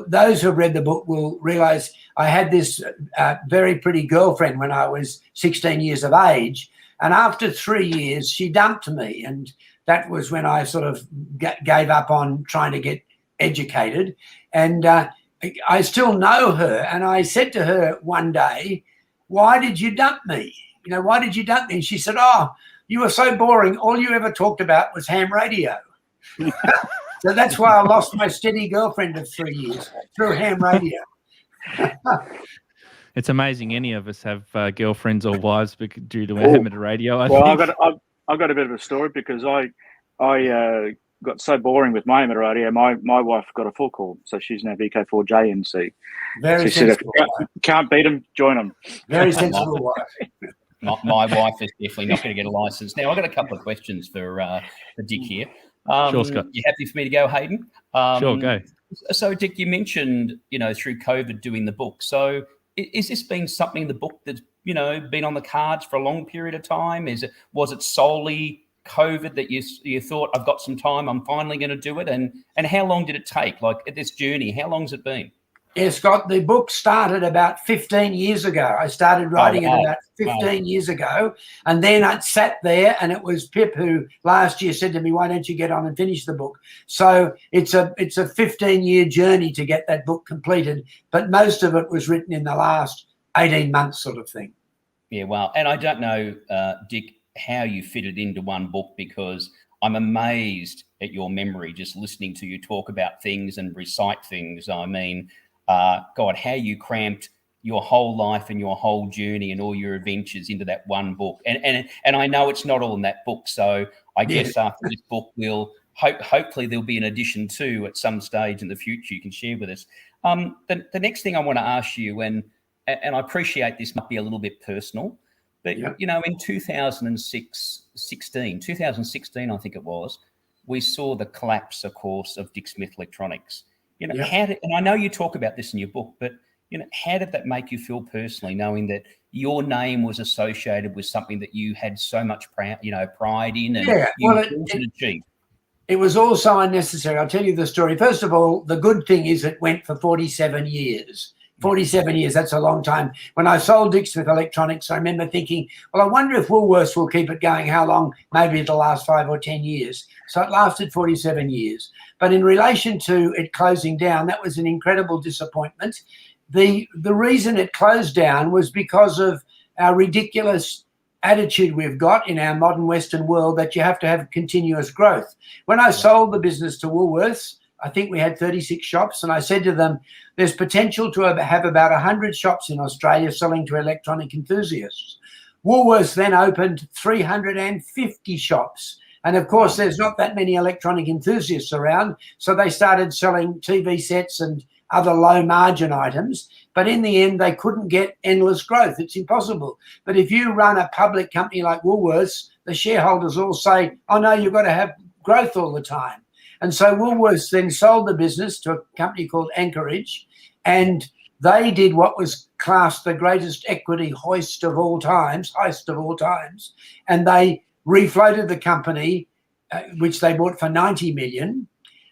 those who have read the book will realise I had this very pretty girlfriend when I was 16 years of age, and after 3 years she dumped me, and that was when I sort of gave up on trying to get educated. And I still know her, and I said to her one day, "Why did you dump me? Why did you dump me?" And she said, "Oh, you were so boring. All you ever talked about was ham radio." So that's why I lost my steady girlfriend of 3 years through ham radio. It's amazing any of us have girlfriends or wives due to amateur radio. I've got a bit of a story, because I got so boring with my amateur radio. My wife got a full call, so she's now VK4JNC. Very sensible. Can't beat them, join them. Very sensible wife. My wife is definitely not going to get a license. Now, I've got a couple of questions for Dick here. Sure, Scott. You happy for me to go, Hayden? Sure, go. So, Dick, you mentioned, through COVID doing the book. So is this been something, the book that's, been on the cards for a long period of time? Was it solely COVID that you thought, I've got some time, I'm finally going to do it? And how long did it take? Like, at this journey, how long has it been? Yeah, Scott, the book started about 15 years ago. I started writing it about 15 years ago, and then I sat there, and it was Pip who last year said to me, "Why don't you get on and finish the book?" So it's a 15-year journey to get that book completed, but most of it was written in the last 18 months sort of thing. Yeah, well, and I don't know, Dick, how you fit it into one book, because I'm amazed at your memory just listening to you talk about things and recite things. I mean, God, how you cramped your whole life and your whole journey and all your adventures into that one book. And I know it's not all in that book. So I guess after this book, hopefully there'll be an edition 2 at some stage in the future you can share with us. The next thing I want to ask you, and I appreciate this might be a little bit personal, but, you know, in 2016, I think it was, we saw the collapse, of course, of Dick Smith Electronics. You know, and I know you talk about this in your book, but, you know, how did that make you feel personally, knowing that your name was associated with something that you had so much pride in and achieved? It was also unnecessary. I'll tell you the story. First of all, the good thing is it went for 47 years. 47 years, that's a long time. When I sold Dick Smith Electronics, I remember thinking, well, I wonder if Woolworths will keep it going. How long? Maybe it'll last 5 or 10 years. So it lasted 47 years. But in relation to it closing down, that was an incredible disappointment. The reason it closed down was because of our ridiculous attitude we've got in our modern Western world that you have to have continuous growth. When I sold the business to Woolworths, I think we had 36 shops, and I said to them, there's potential to have about 100 shops in Australia selling to electronic enthusiasts. Woolworths then opened 350 shops. And of course, there's not that many electronic enthusiasts around. So they started selling TV sets and other low margin items. But in the end, they couldn't get endless growth. It's impossible. But if you run a public company like Woolworths, the shareholders all say, oh, no, you've got to have growth all the time. And so Woolworths then sold the business to a company called Anchorage, and they did what was classed the greatest equity heist of all times, and they refloated the company, which they bought for $90 million.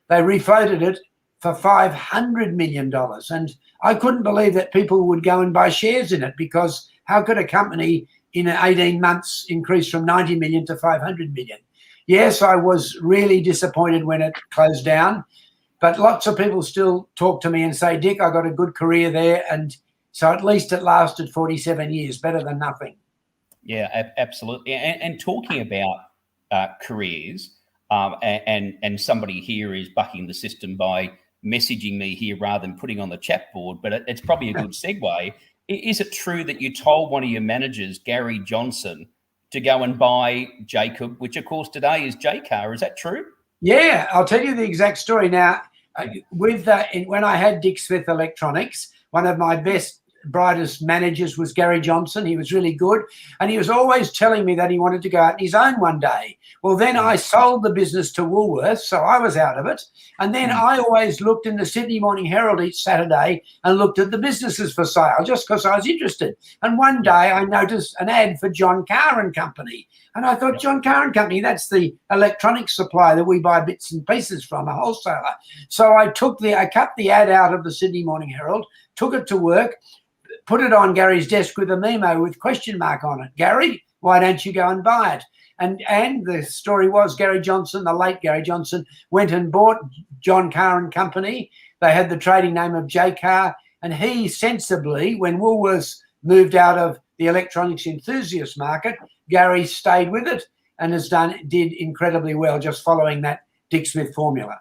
They refloated it for $500 million. And I couldn't believe that people would go and buy shares in it, because how could a company in 18 months increase from 90 million to 500 million? Yes, I was really disappointed when it closed down, but lots of people still talk to me and say, Dick, I got a good career there. And so at least it lasted 47 years, better than nothing. Yeah, absolutely. And talking about careers, and somebody here is bucking the system by messaging me here rather than putting on the chat board, but it's probably a good segue. Is it true that you told one of your managers, Gary Johnson, to go and buy Jacob, which of course today is J-Car? Is that true? Yeah, I'll tell you the exact story. Now, when I had Dick Smith Electronics, one of my brightest managers was Gary Johnson. He was really good, and he was always telling me that he wanted to go out on his own one day. Well, then I sold the business to Woolworths, so I was out of it. And then I always looked in the Sydney Morning Herald each Saturday and looked at the businesses for sale just because I was interested. And one day I noticed an ad for John Carr and Company. And I thought, John Carr and Company, that's the electronics supplier that we buy bits and pieces from, a wholesaler. So I cut the ad out of the Sydney Morning Herald, took it to work, put it on Gary's desk with a memo with question mark on it. Gary, why don't you go and buy it? And the story was Gary Johnson, the late Gary Johnson, went and bought John Carr and Company. They had the trading name of J-Car, and he sensibly, when Woolworths moved out of the electronics enthusiast market, Gary stayed with it and did incredibly well just following that Dick Smith formula.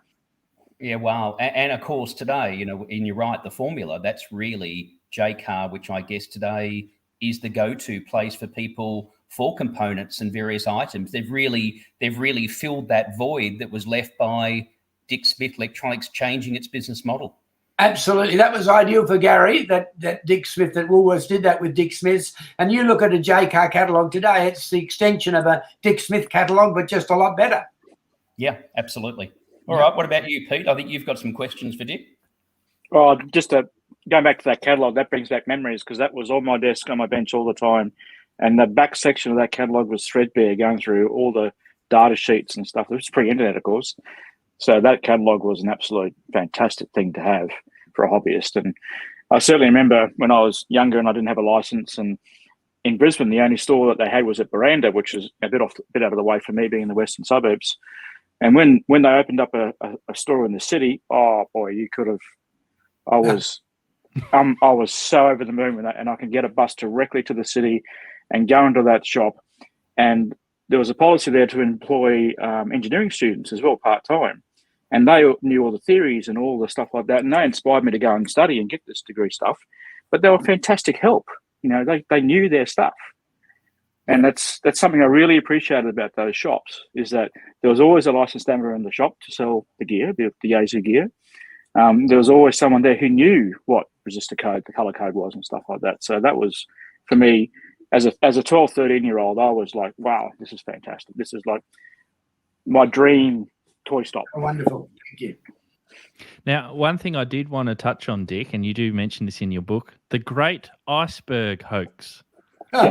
Yeah, wow. And of course today, you know, and you're right, the formula, that's really J-Car, which I guess today is the go-to place for people for components and various items. They've really filled that void that was left by Dick Smith Electronics changing its business model. Absolutely. That was ideal for Gary, that Dick Smith, that Woolworths did that with Dick Smith's. And you look at a J-Car catalogue today, it's the extension of a Dick Smith catalogue, but just a lot better. Yeah, absolutely. All right. What about you, Pete? I think you've got some questions for Dick. Oh, just going back to that catalogue, that brings back memories, because that was on my desk, on my bench all the time. And the back section of that catalogue was threadbare, going through all the data sheets and stuff. It was pre-internet, of course. So that catalogue was an absolute fantastic thing to have for a hobbyist. And I certainly remember when I was younger and I didn't have a license, and in Brisbane, the only store that they had was at Buranda, which is a bit out of the way for me, being in the western suburbs. And when they opened up a store in the city, oh boy, you could have. I was so over the moon with that, and I could get a bus directly to the city and go into that shop. And there was a policy there to employ engineering students as well, part-time. and they knew all the theories and all the stuff like that, and they inspired me to go and study and get this degree stuff. But they were fantastic help. They knew their stuff. And that's something I really appreciated about those shops, is that there was always a licensed amateur in the shop to sell the gear, the Yaesu gear. There was always someone there who knew what resistor code, the color code was and stuff like that. So that was, for me, as a 12, 13-year-old, I was like, wow, this is fantastic. This is like my dream toy stop. Oh, wonderful. Thank you. Now, one thing I did want to touch on, Dick, and you do mention this in your book, the Great Iceberg Hoax.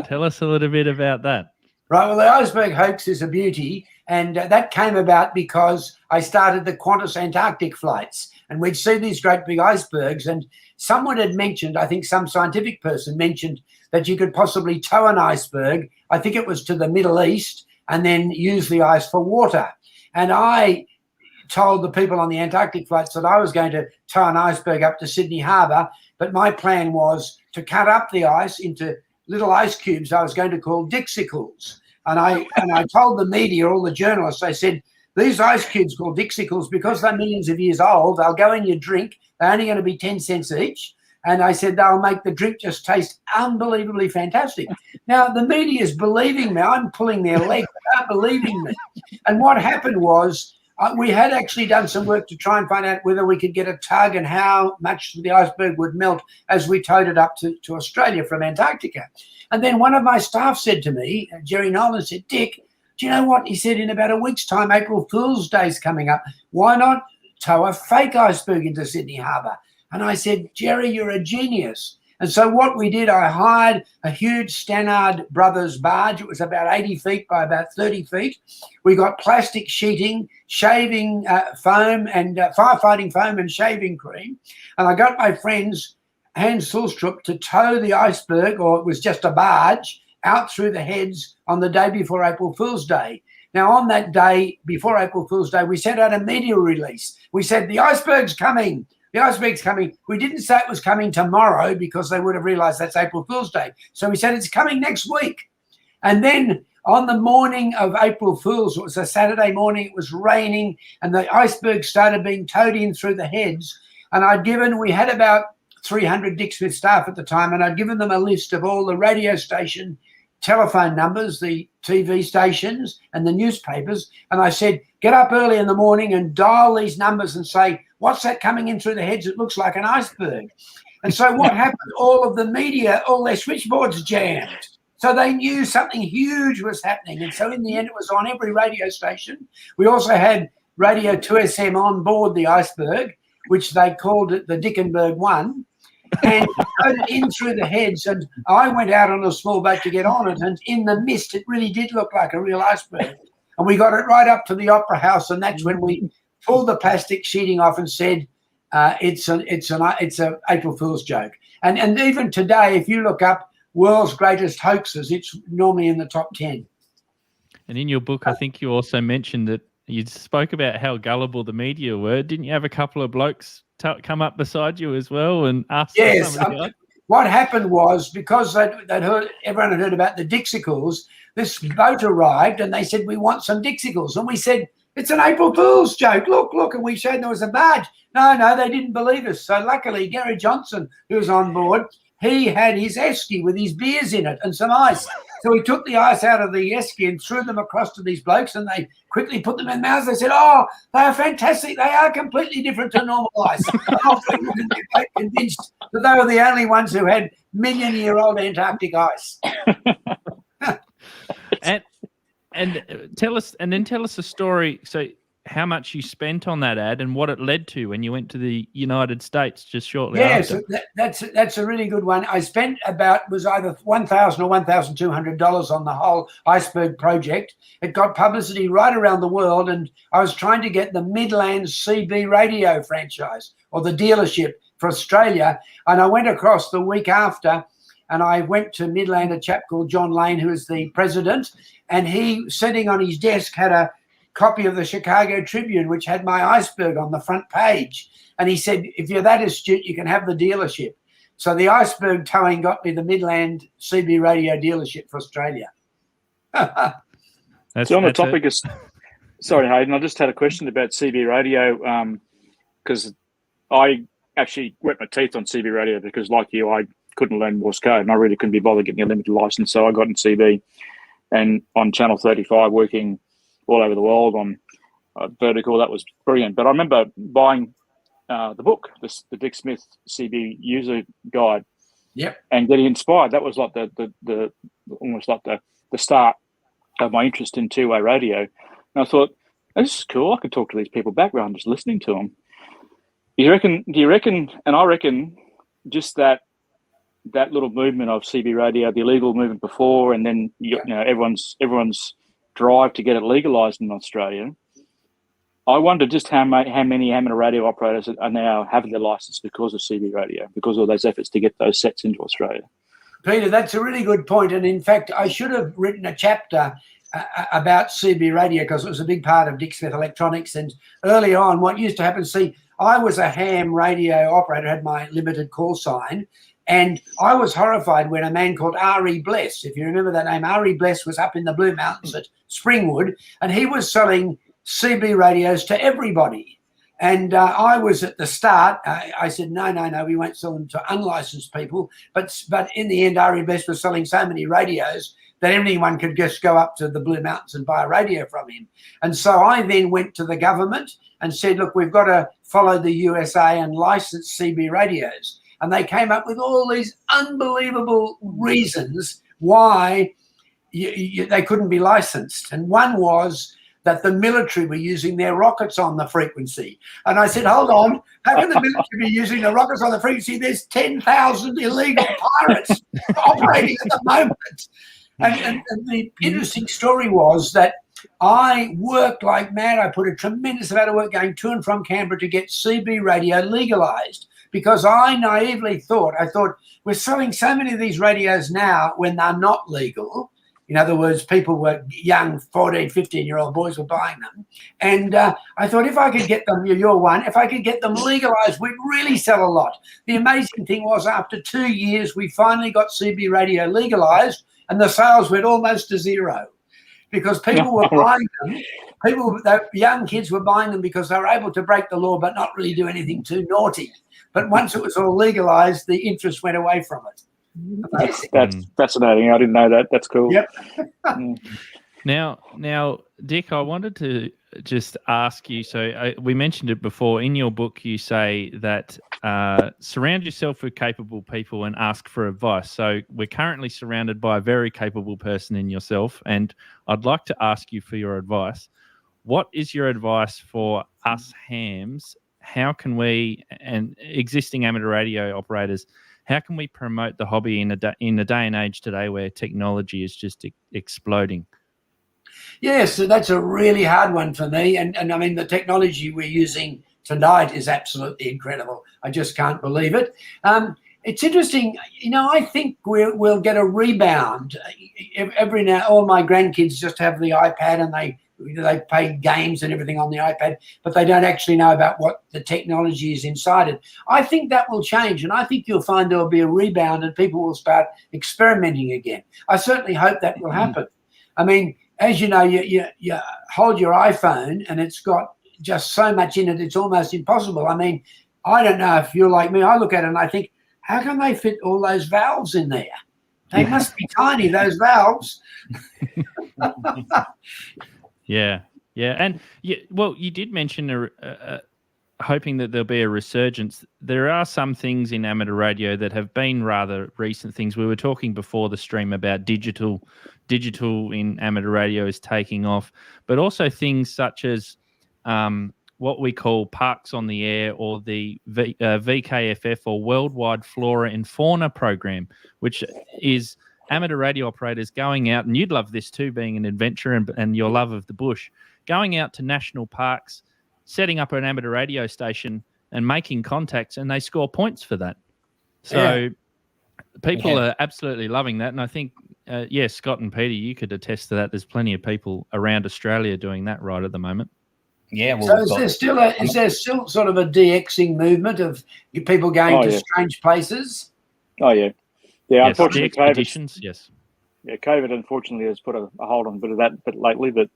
Tell us a little bit about that. Right. Well, the iceberg hoax is a beauty, and that came about because I started the Qantas Antarctic flights, and we'd see these great big icebergs, and someone had mentioned, I think some scientific person mentioned, that you could possibly tow an iceberg, I think it was to the Middle East, and then use the ice for water. And I told the people on the Antarctic flights that I was going to tow an iceberg up to Sydney Harbour, but my plan was to cut up the ice into little ice cubes I was going to call Dixicles. And I told the media, all the journalists, I said, these ice cubes called Dixicles, because they're millions of years old, they'll go in your drink. They're only going to be 10 cents each. And I said, they'll make the drink just taste unbelievably fantastic. Now, the media is believing me. I'm pulling their leg. They aren't believing me. And what happened was, we had actually done some work to try and find out whether we could get a tug and how much the iceberg would melt as we towed it up to Australia from Antarctica. And then one of my staff said to me, Jerry Nolan, said, Dick, do you know what? He said, in about a week's time, April Fool's Day is coming up. Why not tow a fake iceberg into Sydney Harbour? And I said, Jerry, you're a genius. And so what we did, I hired a huge Stannard Brothers barge. It was about 80 feet by about 30 feet. We got plastic sheeting, shaving foam, and firefighting foam and shaving cream. And I got my friends, Hans Sulstrup, to tow the iceberg, or it was just a barge, out through the heads on the day before April Fool's Day. Now, on that day before April Fool's Day, we sent out a media release. We said, the iceberg's coming. The iceberg's coming. We didn't say it was coming tomorrow because they would have realised that's April Fool's Day. So we said it's coming next week. And then on the morning of April Fool's, it was a Saturday morning, it was raining, and the iceberg started being towed in through the heads. And we had about 300 Dick Smith staff at the time, and I'd given them a list of all the radio station telephone numbers, the TV stations, and the newspapers. And I said, get up early in the morning and dial these numbers and say, what's that coming in through the heads? It looks like an iceberg. And so what happened? All of the media, all their switchboards jammed. So they knew something huge was happening. And so in the end, it was on every radio station. We also had Radio 2SM on board the iceberg, which they called it the Dickenberg 1. And it in through the heads, and I went out on a small boat to get on it, and in the mist it really did look like a real iceberg. And we got it right up to the Opera House, and that's when we pulled the plastic sheeting off and said it's a April Fool's joke. And even today, if you look up world's greatest hoaxes, it's normally in the top 10. And in your book, I think you also mentioned that you spoke about how gullible the media were. Didn't you have a couple of blokes come up beside you as well and ask? Yes. What happened was, because everyone had heard about the Dixicles, this boat arrived and they said, we want some Dixicles. And we said, it's an April Fool's joke. Look. And we showed there was a barge. No, they didn't believe us. So luckily, Gary Johnson, who was on board, he had his esky with his beers in it and some ice. So he took the ice out of the esky and threw them across to these blokes, and they quickly put them in mouths. They said, oh, they are fantastic. They are completely different to normal ice. They convinced that they were the only ones who had million-year-old Antarctic ice. And tell us a story. So how much you spent on that ad and what it led to when you went to the United States just shortly after. Yes, that's a really good one. I spent was either $1,000 or $1,200 on the whole iceberg project. It got publicity right around the world, and I was trying to get the Midlands CB radio franchise, or the dealership, for Australia. And I went across the week after, and I went to Midland, a chap called John Lane, who is the president, and he, sitting on his desk, had a copy of the Chicago Tribune, which had my iceberg on the front page. And he said, if you're that astute, you can have the dealership. So the iceberg towing got me the Midland CB radio dealership for Australia. So on the topic of Sorry, Hayden. I just had a question about CB radio because I actually wet my teeth on CB radio because, like you, I couldn't learn Morse code and I really couldn't be bothered getting a limited license. So I got in CB and on Channel 35 working all over the world on vertical. That was brilliant. But I remember buying the book, the Dick Smith CB user guide, and getting inspired. That was like the almost like the start of my interest in two-way radio. And I thought, this is cool. I could talk to these people back rather than just listening to them. Do you reckon? And I reckon just that little movement of CB radio, the illegal movement before, and then you know everyone's drive to get it legalised in Australia. I wonder just how many amateur radio operators are now having their licence because of CB radio, because of those efforts to get those sets into Australia. Peter, that's a really good point. And in fact, I should have written a chapter about CB radio because it was a big part of Dick Smith Electronics. And early on, what used to happen, I was a ham radio operator, had my limited call sign, and I was horrified when a man called R.E. Bless, if you remember that name, R.E. Bless was up in the Blue Mountains at Springwood, and he was selling CB radios to everybody. And I was at the start, I said, no, we won't sell them to unlicensed people. But in the end, R.E. Bless was selling so many radios that anyone could just go up to the Blue Mountains and buy a radio from him. And so I then went to the government and said, look, we've got to follow the USA and license CB radios. And they came up with all these unbelievable reasons why they couldn't be licensed. And one was that the military were using their rockets on the frequency. And I said, hold on, how can the military be using the rockets on the frequency? There's 10,000 illegal pirates operating at the moment. And the interesting story was that I worked like mad. I put a tremendous amount of work going to and from Canberra to get CB radio legalised because I naively thought, we're selling so many of these radios now when they're not legal. In other words, people were young, 14, 15-year-old boys were buying them. And I thought if I could get them, you're one, if I could get them legalised, we'd really sell a lot. The amazing thing was after 2 years, we finally got CB radio legalised and the sales went almost to zero because people were buying them. Young kids were buying them because they were able to break the law but not really do anything too naughty. But once it was all legalised, the interest went away from it. That's fascinating. I didn't know that. That's cool. Yep. Now, Dick, I wanted to just ask you. So we mentioned it before. In your book, you say that surround yourself with capable people and ask for advice. So we're currently surrounded by a very capable person in yourself, and I'd like to ask you for your advice. What is your advice for us hams? How can we, and existing amateur radio operators, how can we promote the hobby in a day and age today where technology is just exploding? Yes, so that's a really hard one for me. And I mean, the technology we're using tonight is absolutely incredible. I just can't believe it. It's interesting. I think we'll get a rebound. Every now, all my grandkids just have the iPad and they play games and everything on the iPad, but they don't actually know about what the technology is inside it. I think that will change, and I think you'll find there will be a rebound and people will start experimenting again. I certainly hope that will happen. I mean, as you know, you hold your iPhone and it's got just so much in it, it's almost impossible. I mean, I don't know if you're like me. I look at it and I think, how can they fit all those valves in there? They must be tiny, those valves. Yeah. And you did mention hoping that there'll be a resurgence. There are some things in amateur radio that have been rather recent things. We were talking before the stream about digital in amateur radio is taking off, but also things such as what we call Parks on the Air or the VKFF or Worldwide Flora and Fauna program, which is amateur radio operators going out, and you'd love this too, being an adventurer and your love of the bush, going out to national parks, setting up an amateur radio station and making contacts, and they score points for that. So people are absolutely loving that. And I think, Scott and Peter, you could attest to that. There's plenty of people around Australia doing that right at the moment. Yeah. Well, so is there still sort of a DXing movement of people going to strange places? Oh, yeah. Yeah, yes, unfortunately, expeditions, yes. Yeah, COVID unfortunately has put a hold on a bit of that lately, but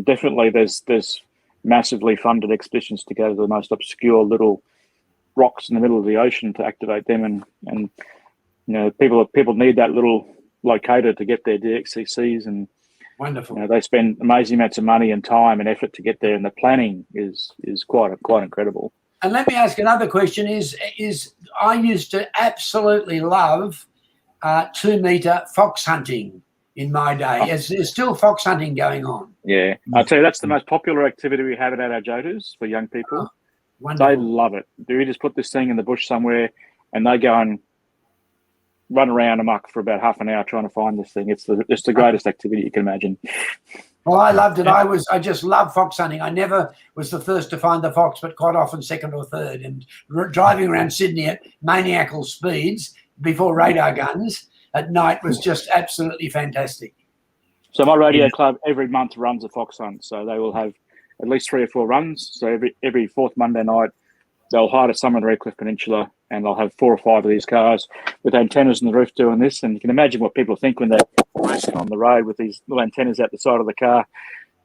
definitely there's massively funded expeditions to go to the most obscure little rocks in the middle of the ocean to activate them, and people need that little locator to get their DXCCs, and Wonderful. they spend amazing amounts of money and time and effort to get there, and the planning is quite incredible. And let me ask another question: Is I used to absolutely love 2-meter fox hunting in my day. There's still fox hunting going on. Yeah, I'll tell you, that's the most popular activity we have at our Jotas for young people. Wonderful. They love it. We just put this thing in the bush somewhere, and they go and run around amok for about half an hour trying to find this thing. It's the greatest activity you can imagine. Well, I loved it. I just love fox hunting. I never was the first to find the fox, but quite often second or third. And driving around Sydney at maniacal speeds before radar guns at night was just absolutely fantastic. So my radio club every month runs a fox hunt. So they will have at least 3 or 4 runs. So every fourth Monday night, they'll hide at somewhere in the Redcliffe Peninsula, and they'll have 4 or 5 of these cars with antennas on the roof doing this. And you can imagine what people think when they're racing on the road with these little antennas out the side of the car,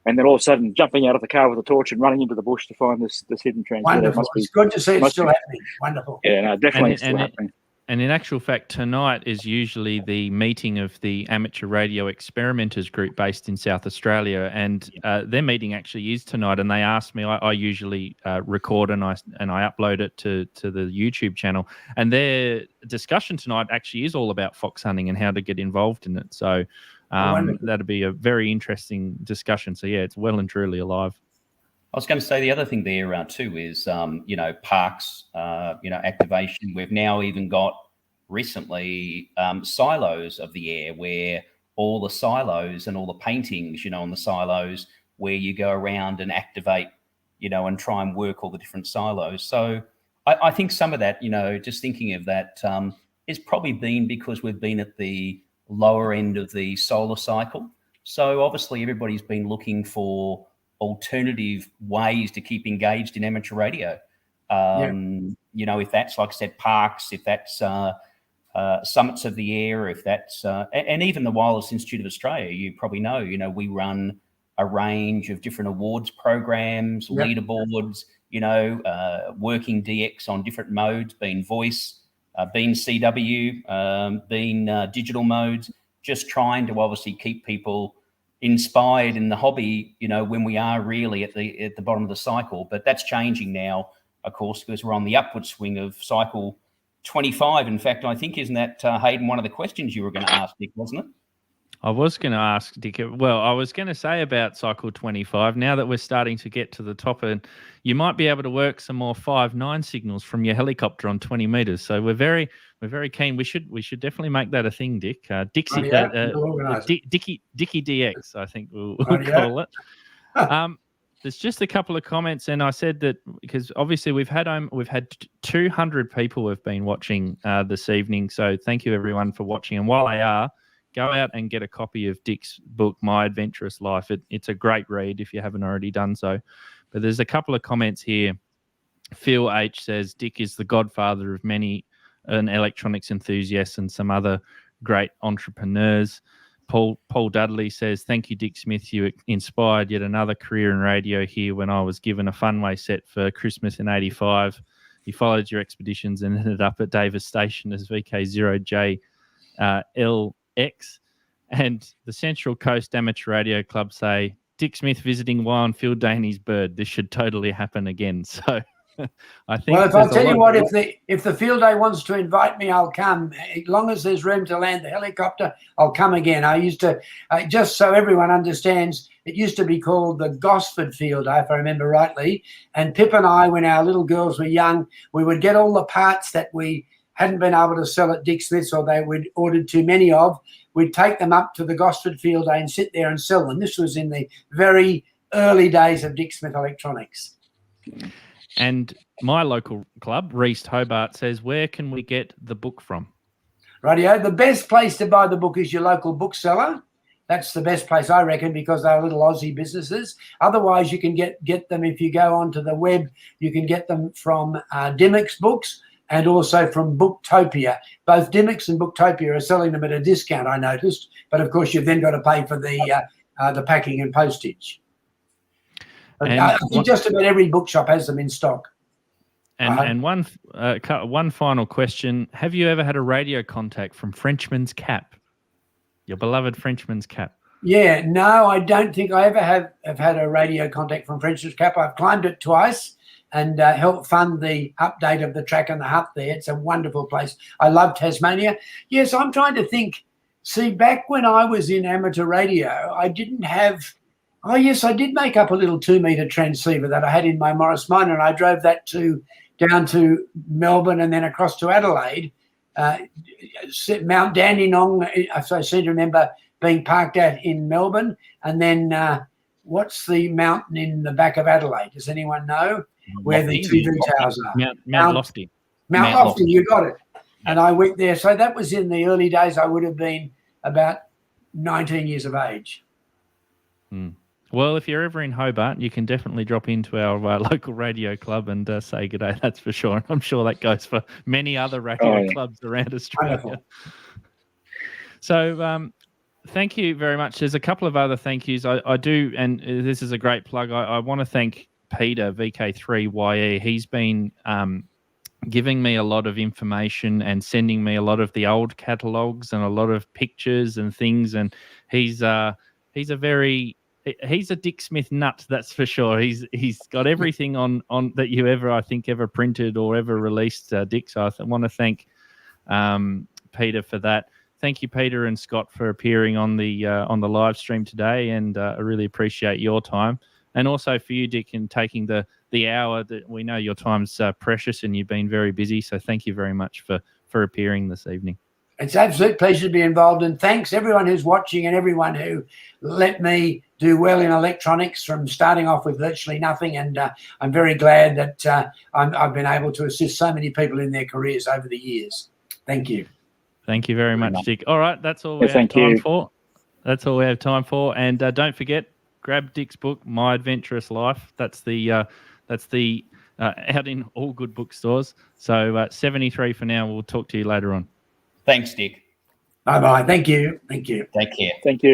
and then all of a sudden jumping out of the car with a torch and running into the bush to find this hidden transmitter. Wonderful. It's good to see it's still happening. Wonderful. Yeah, no, definitely still happening. And in actual fact, tonight is usually the meeting of the Amateur Radio Experimenters group based in South Australia, and their meeting actually is tonight. And they asked me, I usually record and I upload it to the YouTube channel. And their discussion tonight actually is all about fox hunting and how to get involved in it. So that'll be a very interesting discussion. So yeah, it's well and truly alive. I was going to say the other thing there too is, parks, activation. We've now even got recently silos of the air, where all the silos and all the paintings, on the silos, where you go around and activate, and try and work all the different silos. So I think some of that, just thinking of that, has probably been because we've been at the lower end of the solar cycle. So obviously everybody's been looking for alternative ways to keep engaged in amateur radio. If that's, like I said, parks, if that's summits of the air, if that's and even the Wireless Institute of Australia, you probably know, we run a range of different awards programs, leaderboards, working DX on different modes, being voice, being CW, being digital modes, just trying to obviously keep people inspired in the hobby, when we are really at the bottom of the cycle. But that's changing now, of course, because we're on the upward swing of cycle 25. In fact, I think, isn't that, Hayden, one of the questions you were going to ask, Dick, wasn't it? I was going to ask, Dick. Well, I was going to say about cycle 25. Now that we're starting to get to the top, and you might be able to work some more 5.9 signals from your helicopter on 20 meters. So we're very keen. We should definitely make that a thing, Dick. Dixie, Dickie DX, I think we'll call it. There's just a couple of comments, and I said that because obviously we've had 200 people who've been watching this evening. So thank you everyone for watching. And while they are, go out and get a copy of Dick's book, My Adventurous Life. It's a great read if you haven't already done so. But there's a couple of comments here. Phil H says, Dick is the godfather of many an electronics enthusiasts and some other great entrepreneurs. Paul Dudley says, thank you, Dick Smith. You inspired yet another career in radio here when I was given a Funway set for Christmas in 85. He followed your expeditions and ended up at Davis Station as VK0JLX. And the Central Coast Amateur Radio Club say, Dick Smith visiting Wyong Field Day in his bird. This should totally happen again. So I think. Well, if I'll tell you what, if the field day wants to invite me, I'll come. As long as there's room to land the helicopter, I'll come again. I used to, just so everyone understands, it used to be called the Gosford Field Day, if I remember rightly. And Pip and I, when our little girls were young, we would get all the parts that we hadn't been able to sell at Dick Smith's, or they would ordered too many of. We'd take them up to the Gosford Field Day and sit there and sell them. This was in the very early days of Dick Smith Electronics. And my local club, Reist Hobart, says, where can we get the book from? Rightio. The best place to buy the book is your local bookseller. That's the best place, I reckon, because they're little Aussie businesses. Otherwise, you can get them if you go onto the web. You can get them from Dymocks Books and also from Booktopia. Both Dymocks and Booktopia are selling them at a discount, I noticed. But, of course, you've then got to pay for the packing and postage. But And I think just about every bookshop has them in stock. And one final question: have you ever had a radio contact from Frenchman's Cap, your beloved Frenchman's Cap? Yeah, no, I don't think I ever have had a radio contact from Frenchman's Cap. I've climbed it twice and helped fund the update of the track and the hut there. It's a wonderful place. I love Tasmania. Yes, I'm trying to think. See, back when I was in amateur radio, I didn't have. Oh, yes, I did make up a little 2-metre transceiver that I had in my Morris Minor, and I drove that down to Melbourne and then across to Adelaide. Mount Dandenong, I seem to remember being parked at in Melbourne. And then what's the mountain in the back of Adelaide? Does anyone know where the TV towers are? Mount Lofty. Mount Lofty, you got it. And I went there. So that was in the early days. I would have been about 19 years of age. Well, if you're ever in Hobart, you can definitely drop into our local radio club and say good day, that's for sure. And I'm sure that goes for many other radio clubs around Australia. Wonderful. So thank you very much. There's a couple of other thank yous. I do, and this is a great plug. I want to thank Peter, VK3YE. He's been giving me a lot of information and sending me a lot of the old catalogues and a lot of pictures and things. And he's a Dick Smith nut, that's for sure. He's got everything on that you ever printed or ever released, Dick. So I want to thank Peter for that. Thank you, Peter and Scott, for appearing on the live stream today, and I really appreciate your time, and also for you, Dick, in taking the hour. That we know your time's precious and you've been very busy. So thank you very much for appearing this evening. It's an absolute pleasure to be involved, and thanks everyone who's watching and everyone who let me do well in electronics from starting off with virtually nothing. And I'm very glad that I've been able to assist so many people in their careers over the years. Thank you. Thank you very much, Dick. All right, that's all we have time for. That's all we have time for. And don't forget, grab Dick's book, My Adventurous Life. That's the out in all good bookstores. So 73 for now. We'll talk to you later on. Thanks, Dick. Bye-bye. Thank you. Thank you. Take care. Thank you.